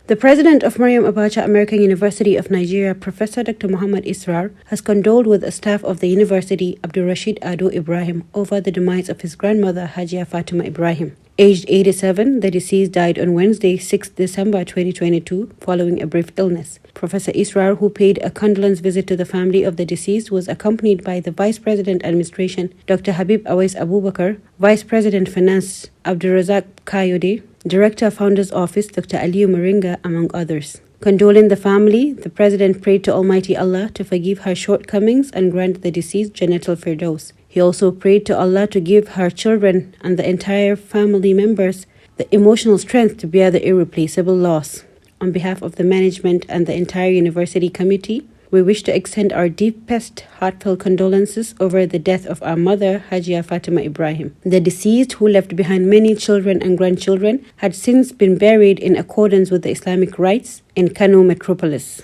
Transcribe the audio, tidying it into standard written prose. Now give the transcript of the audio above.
The president of Maryam Abacha American University of Nigeria, Professor Dr. Muhammad Israr, has condoled with the staff of the university, Abdulrasheed Ado Ibrahim, over the demise of his grandmother, Hajia Fatima Ibrahim. Aged 87, the deceased died on Wednesday, 6 December 2022, following a brief illness. Professor Israr, who paid a condolence visit to the family of the deceased, was accompanied by the Vice President Administration, Dr. Habib Awais Abubakar, Vice President Finance, Abdulrazak Kayode, Director Founder's Office, Dr. Aliyu Maringa, among others. Condoling the family, the President prayed to Almighty Allah to forgive her shortcomings and grant the deceased Jannatul Firdaus. He also prayed to Allah to give her children and the entire family members the emotional strength to bear the irreplaceable loss. On behalf of the management and the entire university committee, we wish to extend our deepest heartfelt condolences over the death of our mother, Hajia Fatima Ibrahim. The deceased, who left behind many children and grandchildren, had since been buried in accordance with the Islamic rites in Kano metropolis.